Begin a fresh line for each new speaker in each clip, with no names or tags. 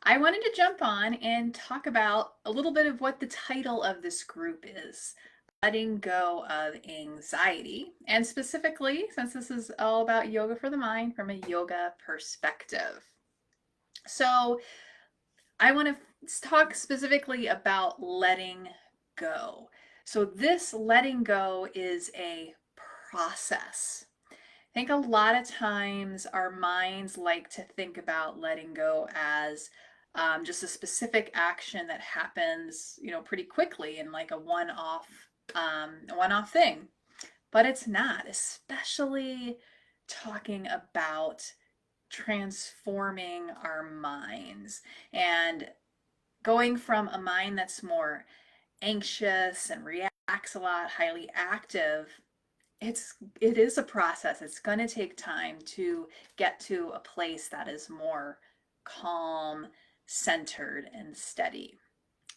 I wanted to jump on and talk about a little bit of what the title of this group is. Letting go of anxiety, and specifically, since this is all about yoga for the mind, from a yoga perspective. So, I want to talk specifically about letting go. So, this letting go is a process. I think a lot of times our minds like to think about letting go as just a specific action that happens, pretty quickly and like a one-off thing. But it's not, especially talking about transforming our minds and going from a mind that's more anxious and reacts a lot, highly active. It is a process. It's going to take time to get to a place that is more calm, centered, and steady.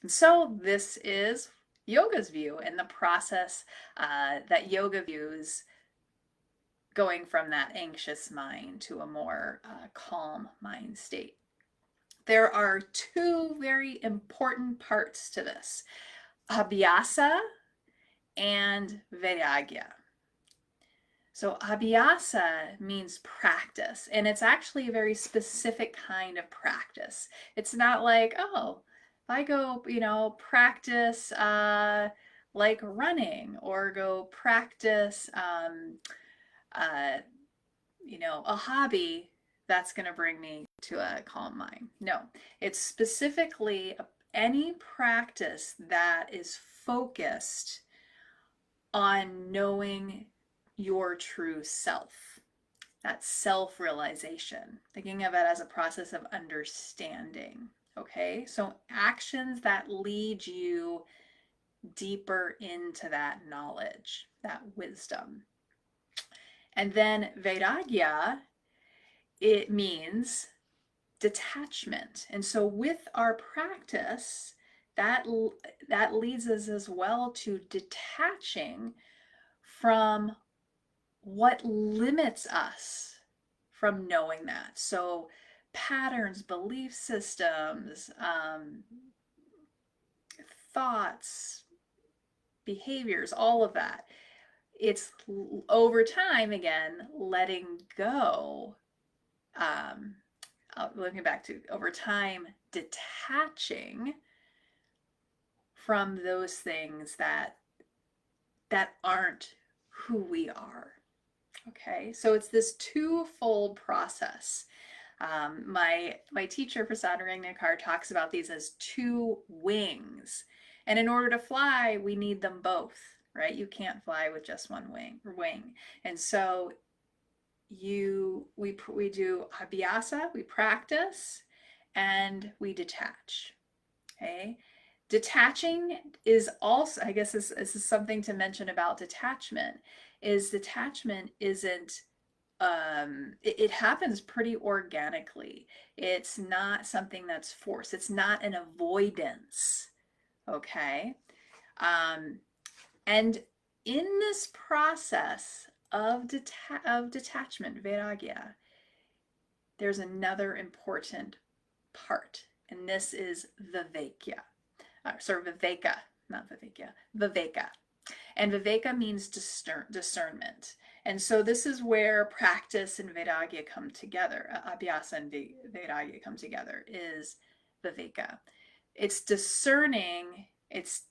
And so this is yoga's view and the process that yoga views going from that anxious mind to a more calm mind state. There are two very important parts to this: Abhyasa and Vairagya. So Abhyasa means practice, and it's actually a very specific kind of practice. It's not like, oh, if I go, practice like running or go practice, a hobby that's going to bring me to a calm mind. No, it's specifically any practice that is focused on knowing your true self, that self realization, thinking of it as a process of understanding. Okay, so actions that lead you deeper into that knowledge, that wisdom. And then Vairagya, it means detachment. And so with our practice, that that leads us as well to detaching from what limits us from knowing that. So, patterns, belief systems, thoughts, behaviors, all of that. It's over time, again, letting go. Looking back to over time, detaching from those things that aren't who we are. Okay, so it's this twofold process. My teacher Prasad Rangnekar talks about these as two wings, and in order to fly, we need them both, right? You can't fly with just one wing, and so we do abhyasa, we practice, and we detach. Okay, detaching is also, I guess this is something to mention about detachment. Is detachment isn't it happens pretty organically. It's not something that's forced. It's not an avoidance. Okay. Um, and in this process of detachment, Vairagya, there's another important part, and this is Viveka. Viveka, not Viveka, Viveka. And Viveka means discernment. And so this is where practice and Vairagya come together. Abhyasa and Vairagya come together, is Viveka. It's discerning, it's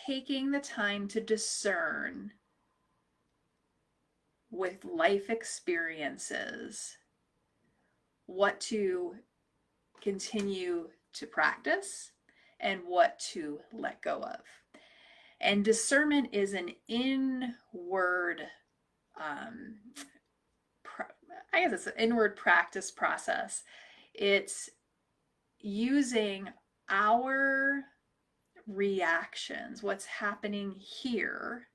taking the time to discern with life experiences what to continue to practice and what to let go of. And discernment is an inward, um, I guess it's an inward practice process. It's using our reactions, what's happening here,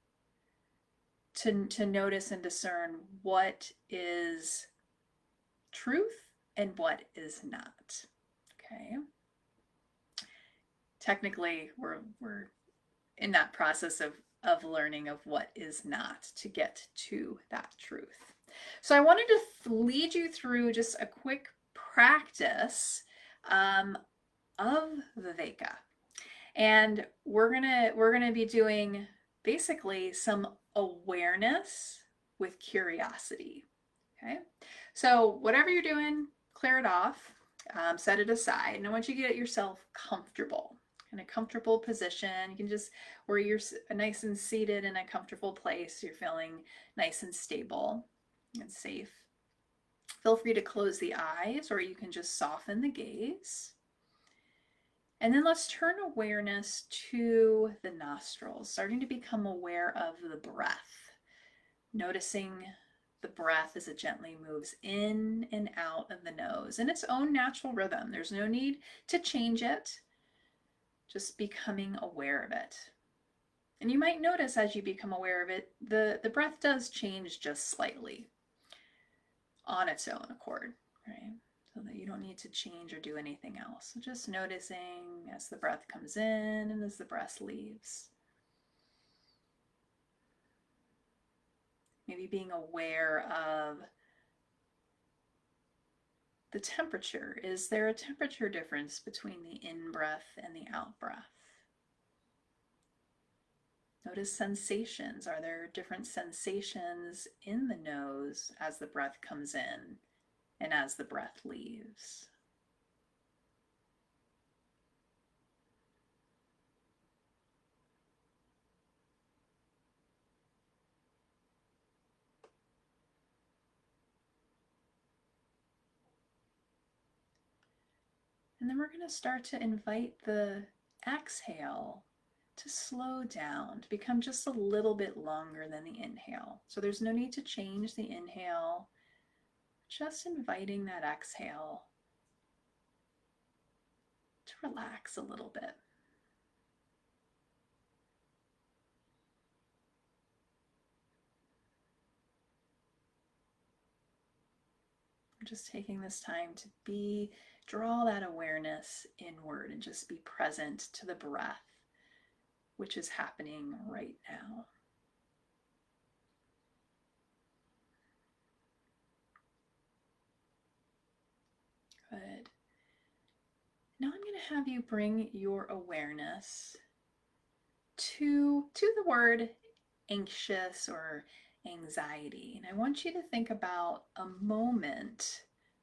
to notice and discern what is truth and what is not. Okay. Technically, we're in that process of learning of what is not to get to that truth. So I wanted to lead you through just a quick practice um, of Viveka. And we're gonna be doing basically some awareness with curiosity. Okay, so whatever you're doing, clear it off, set it aside, and I want you to get yourself comfortable in a comfortable position. You can just where you're nice and seated in a comfortable place. You're feeling nice and stable and safe. Feel free to close the eyes, or you can just soften the gaze. And then let's turn awareness to the nostrils, starting to become aware of the breath, noticing the breath as it gently moves in and out of the nose in its own natural rhythm. There's no need to change it, just becoming aware of it. And you might notice as you become aware of it, the breath does change just slightly on its own accord, right? So that you don't need to change or do anything else. So just noticing as the breath comes in and as the breath leaves. Maybe being aware of the temperature. Is there a temperature difference between the in-breath and the out-breath? Notice sensations. Are there different sensations in the nose as the breath comes in and as the breath leaves? And then we're going to start to invite the exhale to slow down, to become just a little bit longer than the inhale. So there's no need to change the inhale, just inviting that exhale to relax a little bit. Just taking this time to draw that awareness inward and just be present to the breath, which is happening right now. Good. Now I'm going to have you bring your awareness to the word anxious or anxiety. And I want you to think about a moment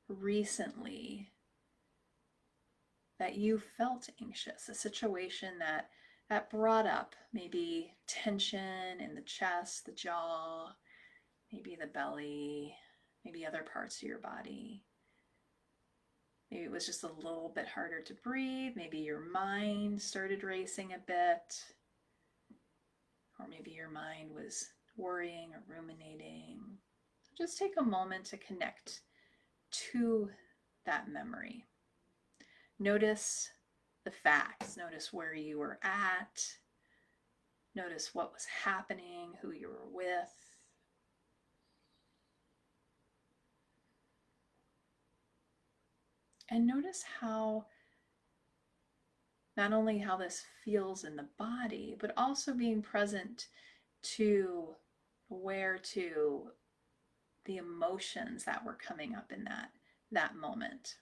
recently that you felt anxious, a situation that brought up maybe tension in the chest, the jaw, maybe the belly, maybe other parts of your body. Maybe it was just a little bit harder to breathe. Maybe your mind started racing a bit. Or maybe your mind was worrying or ruminating. Just take a moment to connect to that memory. Notice the facts. Notice where you were at. Notice what was happening, who you were with. And notice how, not only how this feels in the body, but also being present to aware to the emotions that were coming up in that moment.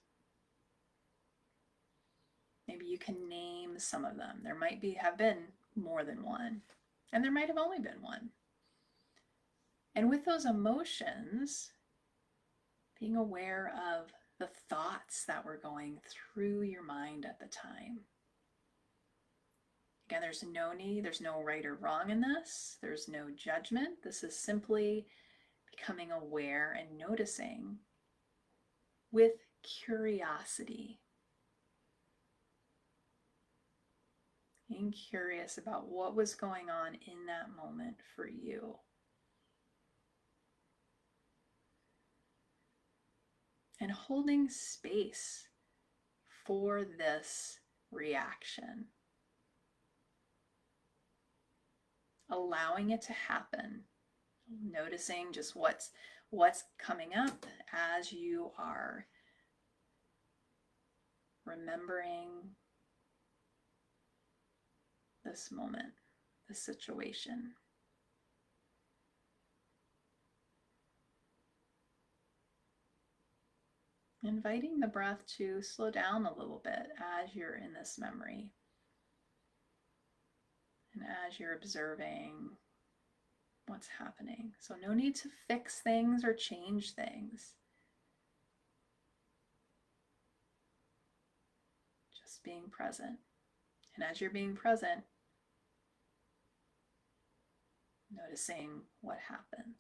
Maybe you can name some of them. There might have been more than one, and there might have only been one. And with those emotions, being aware of the thoughts that were going through your mind at the time. Again, there's no right or wrong in this. There's no judgment. This is simply becoming aware and noticing with curiosity. Being curious about what was going on in that moment for you. And holding space for this reaction. Allowing it to happen. Noticing just what's coming up as you are remembering this moment, this situation. Inviting the breath to slow down a little bit as you're in this memory and as you're observing what's happening. So no need to fix things or change things. Just being present. And as you're being present, noticing what happens.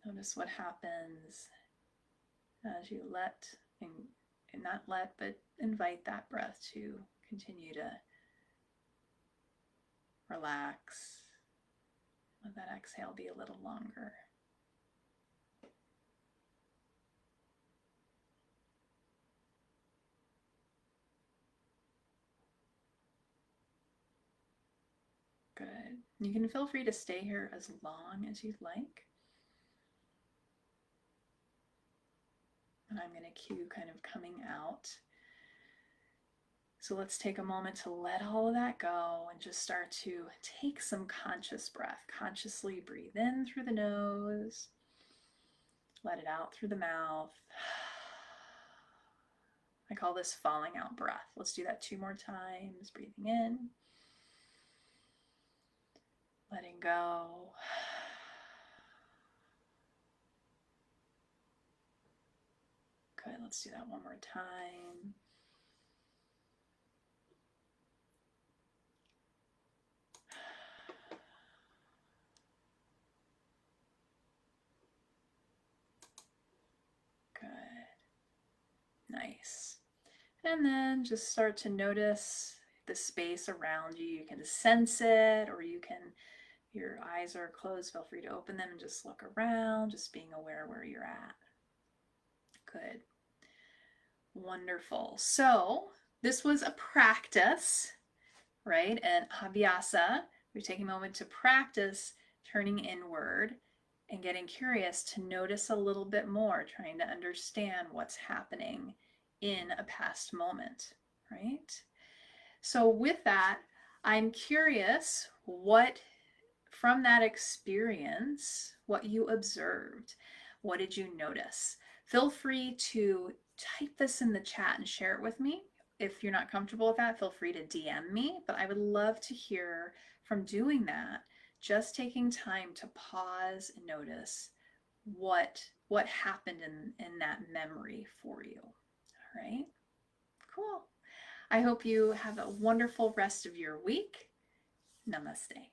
Notice what happens as you let, and not let, but invite that breath to continue to relax. Let that exhale be a little longer. Good. You can feel free to stay here as long as you'd like. And I'm going to cue kind of coming out. So let's take a moment to let all of that go and just start to take some conscious breath. Consciously breathe in through the nose. Let it out through the mouth. I call this falling out breath. Let's do that 2 more times. Breathing in. Letting go. Good, let's do that 1 more time. Good. Nice. And then just start to notice the space around you. You can sense it, or you can, your eyes are closed, feel free to open them and just look around, just being aware where you're at. Good. Wonderful. So this was a practice, right? And Abhyasa, we're taking a moment to practice turning inward and getting curious to notice a little bit more, trying to understand what's happening in a past moment, right? So with that, I'm curious what, from that experience, what you observed. What did you notice? Feel free to type this in the chat and share it with me. If you're not comfortable with that, feel free to DM me, but I would love to hear from doing that, just taking time to pause and notice what happened in that memory for you. All right, cool. I hope you have a wonderful rest of your week. Namaste.